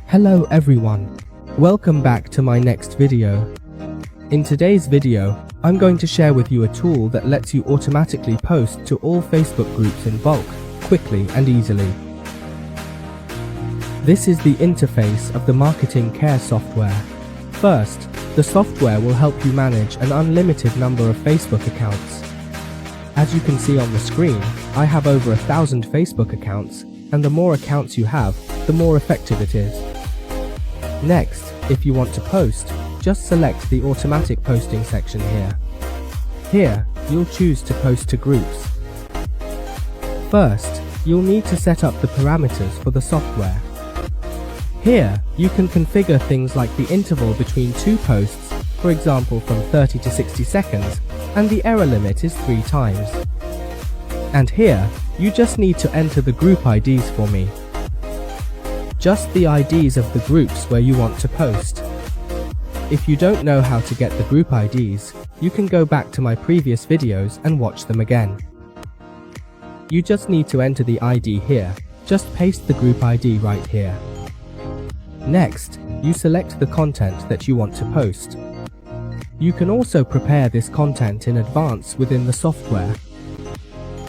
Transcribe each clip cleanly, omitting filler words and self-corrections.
Hello everyone, welcome back to my next video. In today's video, I'm going to share with you a tool that lets you automatically post to all Facebook groups in bulk, quickly and easily. This is the interface of the Marketing Care software. First, the software will help you manage an unlimited number of Facebook accounts. As you can see on the screen, I have over 1,000 Facebook accounts, and the more accounts you have, the more effective it is. Next, if you want to post, just select the automatic posting section here. Here, you'll choose to post to groups. First, you'll need to set up the parameters for the software. Here, you can configure things like the interval between two posts, for example from 30 to 60 seconds, and the error limit is 3 times. And here, you just need to enter the group IDs for me. Just the IDs of the groups where you want to post. If you don't know how to get the group IDs, you can go back to my previous videos and watch them again. You just need to enter the ID here, just paste the group ID right here. Next, you select the content that you want to post. You can also prepare this content in advance within the software.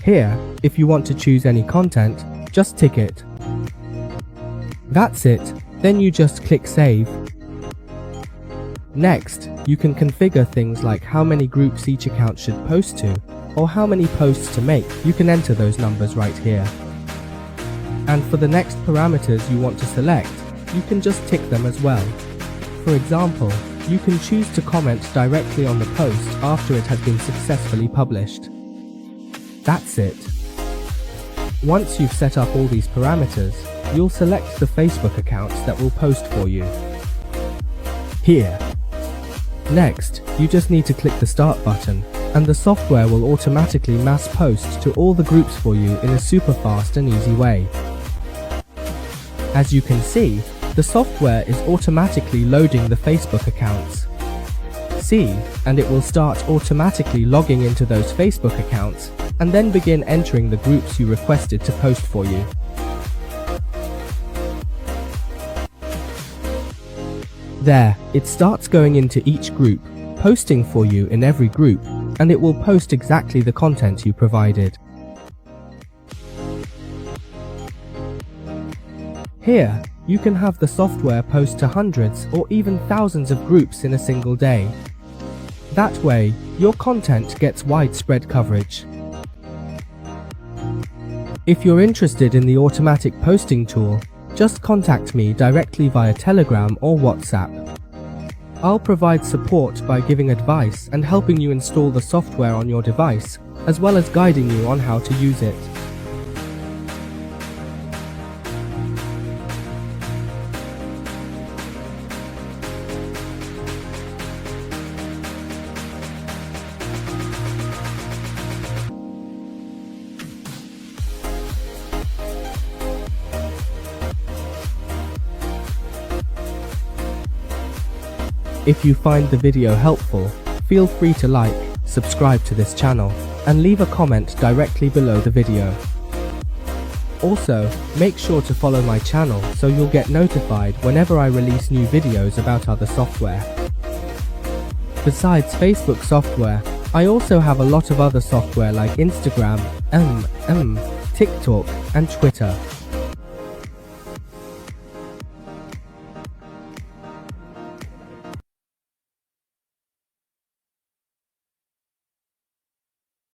Here, if you want to choose any content, just tick it. That's it, then you just click Save. Next, you can configure things like how many groups each account should post to, or how many posts to make. You can enter those numbers right here. And for the next parameters you want to select, you can just tick them as well. For example, you can choose to comment directly on the post after it has been successfully published. That's it. Once you've set up all these parameters, you'll select the Facebook accounts that will post for you. Here. Next, you just need to click the Start button, and the software will automatically mass post to all the groups for you in a super fast and easy way. As you can see, the software is automatically loading the Facebook accounts. See, and it will start automatically logging into those Facebook accounts, and then begin entering the groups you requested to post for you. There, it starts going into each group, posting for you in every group, and it will post exactly the content you provided. Here, you can have the software post to hundreds or even thousands of groups in a single day. That way, your content gets widespread coverage. If you're interested in the automatic posting tool, just contact me directly via Telegram or WhatsApp. I'll provide support by giving advice and helping you install the software on your device, as well as guiding you on how to use it. If you find the video helpful, feel free to like, subscribe to this channel, and leave a comment directly below the video. Also, make sure to follow my channel so you'll get notified whenever I release new videos about other software. Besides Facebook software, I also have a lot of other software like Instagram, TikTok, and Twitter.